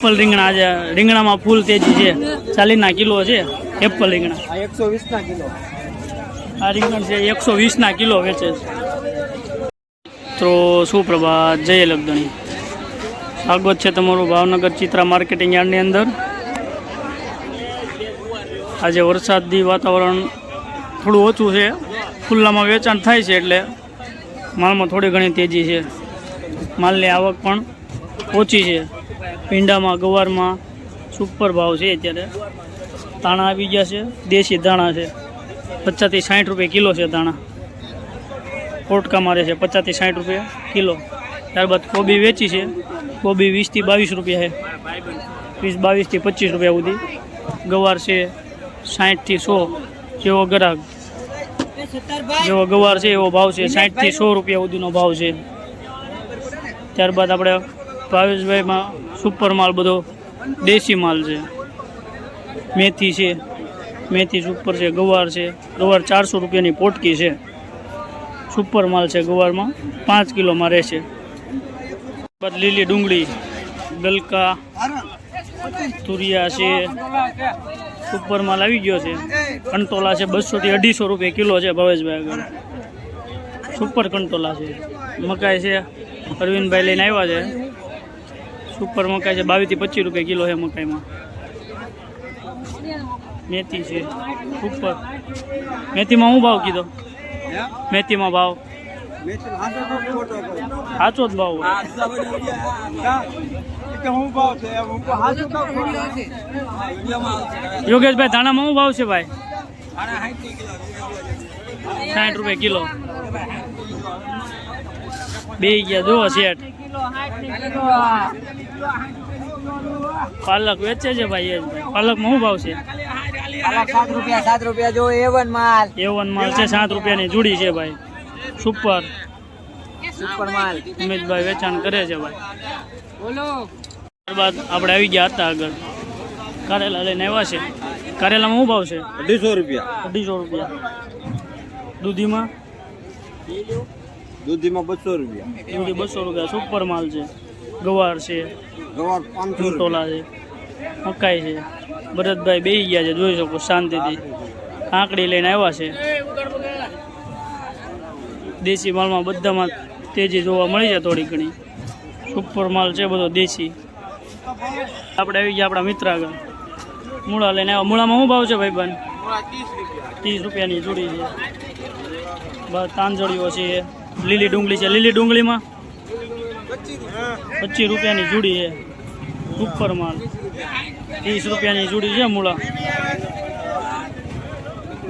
Apple રીંગણા આજે રીંગણામાં ફૂલ તેજી છે, 40 કિલો છે એપલ રીંગણા. 120 કિલો. આ રીંગણ છે 120 કિલો વેચે છે. તો સુપ્રભાત, જય લગદણી. સ્વાગત છે તમારું ભાવનગર ચિત્રા માર્કેટિંગ યાર્ડની અંદર. આજે વરસાદી વાતાવરણ થોડું ઓછું છે, ખુલ્લામાં વેચાણ થાય છે એટલે માલમાં થોડી ઘણી તેજી છે. માલની આવક પણ ઓછી છે. ભીંડામાં ગવારમાં સુપર ભાવ છે. અત્યારે ધાણા આવી ગયા છે, દેશી ધાણા છે 50 થી 60 રૂપિયા કિલો છે. ધાણા પોટકા મારે છે 50 થી 60 રૂપિયા કિલો. ત્યારબાદ કોબી વેચી છે, કોબી 20 થી 22 રૂપિયા છે, 22 થી 25 રૂપિયા સુધી. ગવાર છે 60 થી 100, જેવો ગ્રાહક જેવો ગવાર છે એવો ભાવ છે. 60 થી 100 રૂપિયા સુધીનો ભાવ છે. ત્યારબાદ આપણે ભાવેશભાઈમાં સુપર માલ બધો દેશી માલ છે. મેથી છે, મેથી સુપર છે. ગવાર છે, ગવાર 400 રૂપિયાની પોટકી છે. સુપર માલ છે. ગવારમાં 5 કિલોમાં રહેશે. બાદ લીલી ડુંગળી, ગલકા, તુરિયા છે. સુપર માલ આવી ગયો છે. કંટોલા છે 200 થી 250 રૂપિયા કિલો છે ભાવેશભાઈ આગળ. સુપર કંટોલા છે. મકાઈ છે, અરવિંદભાઈ લઈને આવ્યા છે. સુપર મકાઈ છે 22 થી 25 રૂપિયા કિલો છે મકાઈમાં. મેથી છે સુપર. મેથીમાં શું ભાવ કીધો? મેથીમાં ભાવ સાચો જ ભાવ. યોગેશભાઈ ધાણામાં શું ભાવ છે ભાઈ? 60 રૂપિયા કિલો. બે ગયા જો શેઠ. પાલક વેચે છે ભાઈ. પાલકમાં શું ભાવ છે? 7 રૂપિયા જો. A1 માલ છે 7 રૂપિયાની જોડી છે ભાઈ. સુપર માલ અમિતભાઈ વેચાણ કરે છે ભાઈ. ત્યારબાદ આપણે આવી ગયા હતા આગળ. કારેલા લઈને આવ્યા છે. કારેલામાં શું ભાવ છે? 250 રૂપિયા. 250 રૂપિયા. દૂધીમાં 200 રૂપિયા. દૂધી 200 રૂપિયા. સુપર માલ છે. ગવાર છે, ગવાર 500 ટોલા છે, મકાઈ છે. ભરતભાઈ બેસી ગયા છે, જોઈ શકો શાંતિથી. કાંકડી લઈને આવ્યા છે. દેશી માલમાં બધામાં તેજી જોવા મળી છે થોડી ઘણી. સુપર માલ છે બધો દેશી. આપણે આવી ગયા આપણા મિત્ર આગળ. મૂળા લઈને આવ્યા. મૂળામાં શું ભાવ છે ભાઈ બન? 30 રૂપિયાની જોડી છે. બસ તાંજળીઓ છે. લીલી ડુંગળી છે. લીલી ડુંગળીમાં 25 રૂપિયાની જોડી છે. સુપર માલ 30 રૂપિયાની જોડી છે. મૂળા,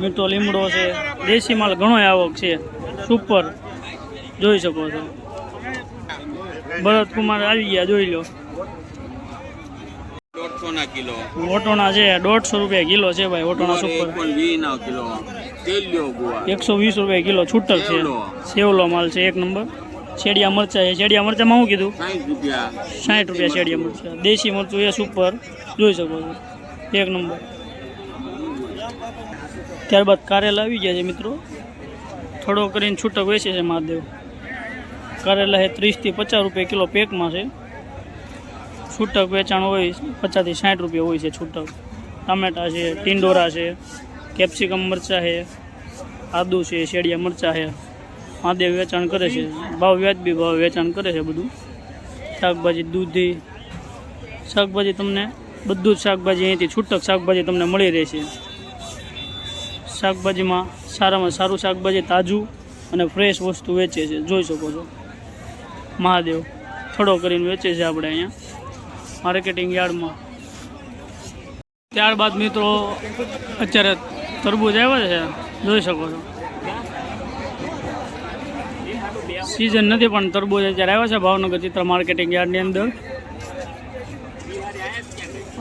મીઠો લીમડો છે. દેશી માલ ઘણો આવક છે. સુપર જોઈ શકો છો. ભરતકુમાર આવી ગયા, જોઈ લો. ઓટોણા છે 150 રૂપિયા કિલો છે ભાઈ. ઓટોણા સુપર 120 રૂપિયા કિલો છૂટક છે. સેવલો માલ છે 1 નંબર. શેડિયા મરચા છે. શેડિયા મરચામાં શું કીધું? 60 રૂપિયા શેડિયા મરચા. દેશી મરચું એ સુપર જોઈ શકો છો 1 નંબર. ત્યારબાદ કારેલા આવી ગયા છે મિત્રો. થોડો કરીને છૂટક વેચે છે મહાદેવ. કારેલા છે 30 થી 50 રૂપિયા કિલો પેકમાં છે. છૂટક વેચાણ હોય 50 થી 60 રૂપિયા હોય છે છૂટક. ટામેટા છે, ટીંડોરા છે, કેપ્સિકમ મરચાં છે, આદુ છે, શેડિયા મરચાં છે. મહાદેવ વેચાણ કરે છે. ભાવ વ્યાજબી ભાવ વેચાણ કરે છે બધું. શાકભાજી, દૂધી, શાકભાજી તમને બધું જ શાકભાજી અહીંથી છૂટક શાકભાજી તમને મળી રહેશે. શાકભાજીમાં સારામાં સારું શાકભાજી તાજું અને ફ્રેશ વસ્તુ વેચે છે, જોઈ શકો છો. મહાદેવ થોડો કરીને વેચે છે આપણે અહીંયા માર્કેટિંગ યાર્ડમાં. ત્યારબાદ મિત્રો અત્યારે તરબૂચ આવ્યા છે, જોઈ શકો છો. સિઝન નથી પણ તરબૂચ અત્યારે આવ્યા છે ભાવનગર ચિત્રા માર્કેટિંગ યાર્ડની અંદર.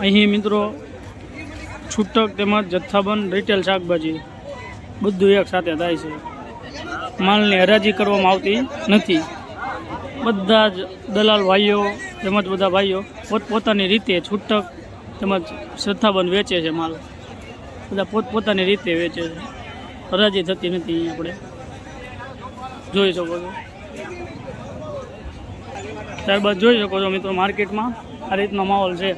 અહીં મિત્રો છૂટક તેમજ જથ્થાબંધ રિટેલ શાકભાજી બધું એક સાથે થાય છે. માલની હરાજી કરવામાં આવતી નથી. બધા જ દલાલ ભાઈઓ તેમજ બધા ભાઈઓ પોતપોતાની રીતે છૂટક તેમજ જથ્થાબંધ વેચે છે. માલ બધા પોતપોતાની રીતે વેચે છે. હરાજી થતી નથી. અહીં આપણે જોઈ શકો છો. ત્યારબાદ જોઈ શકો છો મિત્રો માર્કેટમાં આ રીતનો માહોલ છે.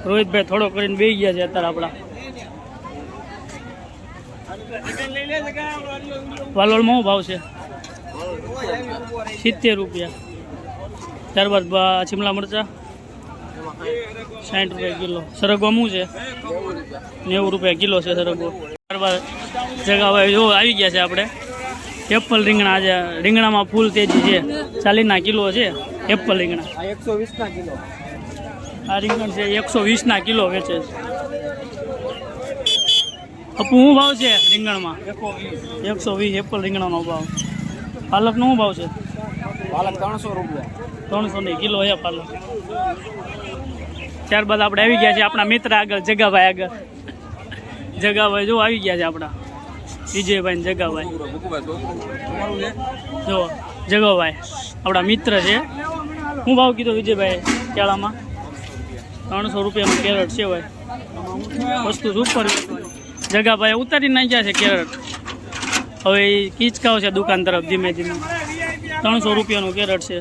રોહિતભાઈ થોડો કરીને બેસી ગયા છે અત્યારે આપણા. વાલોળમાં શું ભાવ છે? 70 રૂપિયા. ત્યારબાદ શિમલા મરચા 60 રૂપિયા કિલો. સરગવો શું છે? 90 રૂપિયા કિલો છે સરગવો. ત્યારબાદ જગાભાઈ જો આવી ગયા છે આપણે. એપલ રીંગણા આજે રીંગણામાં ફૂલ તેજી છે. 40 કિલો છે એપલ રીંગણા. 120 કિલો. આ રીંગણ છે 120 કિલો વેચે છે. અપુ શું ભાવ છે રીંગણમાં? 120 એપલ રીંગણાનો ભાવ. પાલકનો શું ભાવ છે? પાલક 300 રૂપિયા. 300 કિલો છે પાલક. ત્યારબાદ આપણે આવી ગયા છે આપણા મિત્ર આગળ, જગાભાઈ આગળ. જગાભાઈ જો આવી ગયા છે આપણા વિજયભાઈ ને જગાભાઈ. જો જગાભાઈ આપણા મિત્ર છે. શું ભાવ કીધો વિજયભાઈ કેળામાં? 300 રૂપિયાનું કેરેટ છે ભાઈ. વસ્તુ સુપર. જગાભાઈ ઉતારી નાખ્યા છે કેરેટ. હવે એ કિચકાવ છે દુકાન તરફ ધીમે ધીમે. 300 રૂપિયાનું કેરેટ છે.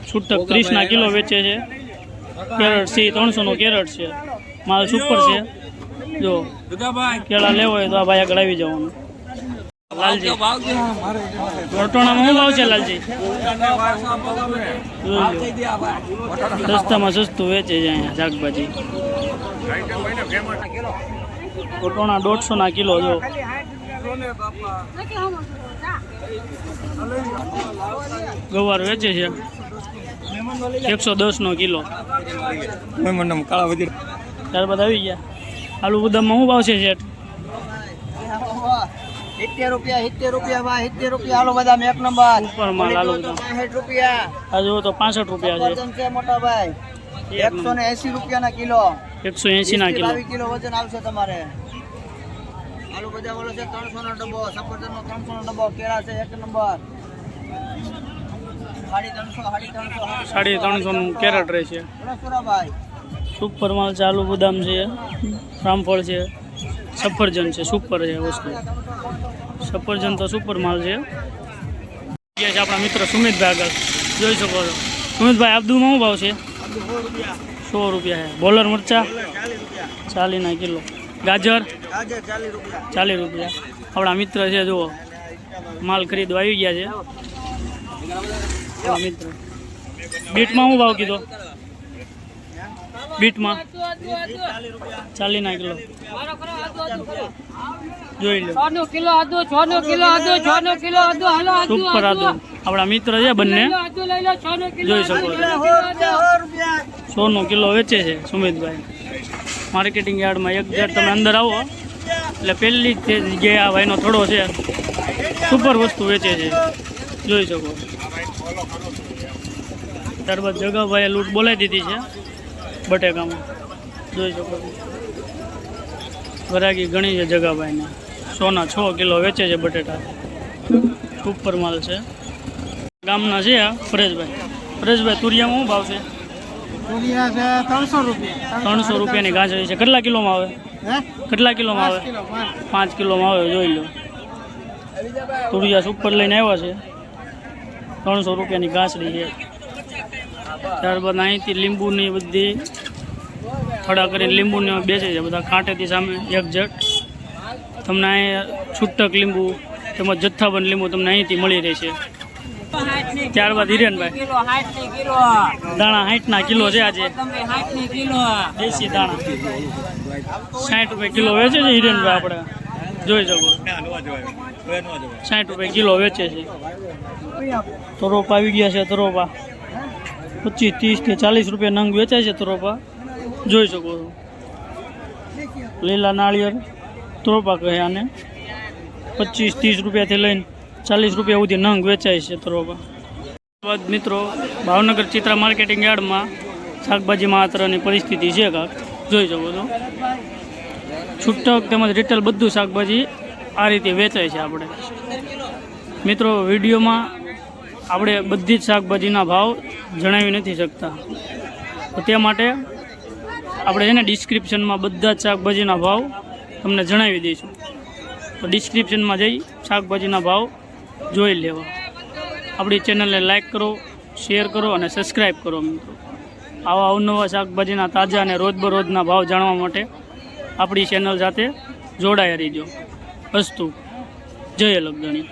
છૂટક 30 કિલો વેચે છે. કેરેટ સી 300નો કેરેટ છે. માલ સુપર છે. જો કેળા લેવો હોય તો આ ભાઈ આગળ આવી જવાનું. લાલજી વટોણામાં શું ભાવ છે લાલજી? સસ્તામાં સસ્તું વેચે છે અહીંયા શાકભાજી. વટોણા 150 કિલો. જો ગવાર વેચે છે 110 કિલો. ત્યારબાદ આવી ગયા આલુ બદામમાં શું ભાવ છે શેઠ? 70 રૂપિયા. 70 રૂપિયા. 70 રૂપિયા. આલુ બદામ એક નંબર. ઉપર માલ આલુ બદામ 65 રૂપિયા. આ જો તો 65 રૂપિયા છે. વજન છે મોટા ભાઈ 180 રૂપિયાના કિલો. 180 કિલો. 22 કિલો વજન આવશે તમારે. આલુ બદામ વાળો છે 300 નો ડબ્બો. સફરજનનો 300 નો ડબ્બો. કેળા છે એક નંબર. 350 નું કેરેટ રહેશે. ભાઈ સુપર માલ છે. આલુ બદામ છે, રામફળ છે, સફરજન છે. સુપર છે વસ્તુ. સફરજન તો સુપર માલ છે. ગયા છે આપણા મિત્ર સુમિતભાઈ આગળ. જોઈ શકો છો સુમિતભાઈ આબદુમાં શું ભાવ છે? 100 રૂપિયા છે. બોલર મરચા 40 કિલો. ગાજર 40 રૂપિયા. આપણા મિત્ર છે જુઓ માલ ખરીદવા આવી ગયા છે આપણા મિત્ર. બીટમાં શું ભાવ કીધો? બીટમાં 40 કિલો. જોઈ લો સુપર આદુ. આપણા મિત્ર છે બંને. જોઈ શકો છો 100 કિલો વેચે છે સુમિતભાઈ. માર્કેટિંગ યાર્ડમાં એક જણ તમે અંદર આવો એટલે પહેલી જ જગ્યાએ આ ભાઈનો થોડો છે સુપર વસ્તુ વેચે છે. જોઈ શકો. ત્યારબાદ જગાભાઈએ લૂંટ બોલાવી દીધી છે બટેકામાં. જોઈ શકો છો ગરાગી ઘણી છે જગાભાઈને. 106 કિલો વેચે છે બટેટા. સુપર માલ છે. ગામના છે આ પરેશભાઈ. પરેશભાઈ તુરિયામાં શું ભાવ છે? 300 રૂપિયા. 300 રૂપિયાની ગાંસડી છે. કેટલા કિલોમાં આવે? કેટલા કિલોમાં આવે? 5 કિલોમાં આવે. જોઈ લો તુરિયા સુપર લઈને આવ્યા છે. 300 રૂપિયાની ગાંસડી છે. ત્યારબાદ અહીંથી લીંબુની બધી ફળા કરીને લીંબુને બેસે છે બધા કાંટેથી સામે એક જટ. તમને અહીં છૂટક લીંબુ તેમજ જથ્થાબંધ લીંબુ તમને અહીંથી મળી રહેશે. ત્યારબાદ હિરેનભાઈ દાણા 60 કિલો છે આજે. દેશી દાણા 60 રૂપિયા કિલો વેચે છે હિરેનભાઈ. આપણે જોઈ શકો 60 રૂપિયા કિલો વેચે છે. તરોપા આવી ગયા છે. તરોપા 25, 30 કે 40 રૂપિયા નંગ વેચાય છે તરોપા. જોઈ શકો છો લીલા નાળિયેર તરોપા કહે આને. 25-30 રૂપિયાથી લઈને 40 રૂપિયા સુધી નંગ વેચાય છે તરોપા. મિત્રો ભાવનગર ચિત્રા માર્કેટિંગ યાર્ડમાં શાકભાજી માત્રની પરિસ્થિતિ છે કાંક. જોઈ શકો છો છૂટક તેમજ રિટેલ બધું શાકભાજી આ રીતે વેચાય છે. આપણે મિત્રો વિડીયોમાં આપણે બધી જ શાકભાજીના ભાવ જણાવી નથી શકતા, તો તે માટે આપણે છે ને ડિસ્ક્રિપ્શનમાં બધા જ શાકભાજીના ભાવ તમને જણાવી દઈશું. તો ડિસ્ક્રિપ્શનમાં જઈ શાકભાજીના ભાવ જોઈ લેવા. આપણી ચેનલને લાઈક કરો, શેર કરો અને સબસ્ક્રાઈબ કરો મિત્રો. આવા અવનવા શાકભાજીના તાજા અને રોજબરોજના ભાવ જાણવા માટે આપણી ચેનલ સાથે જોડાયા રહીજો. અસ્તુ. જય લગધણી.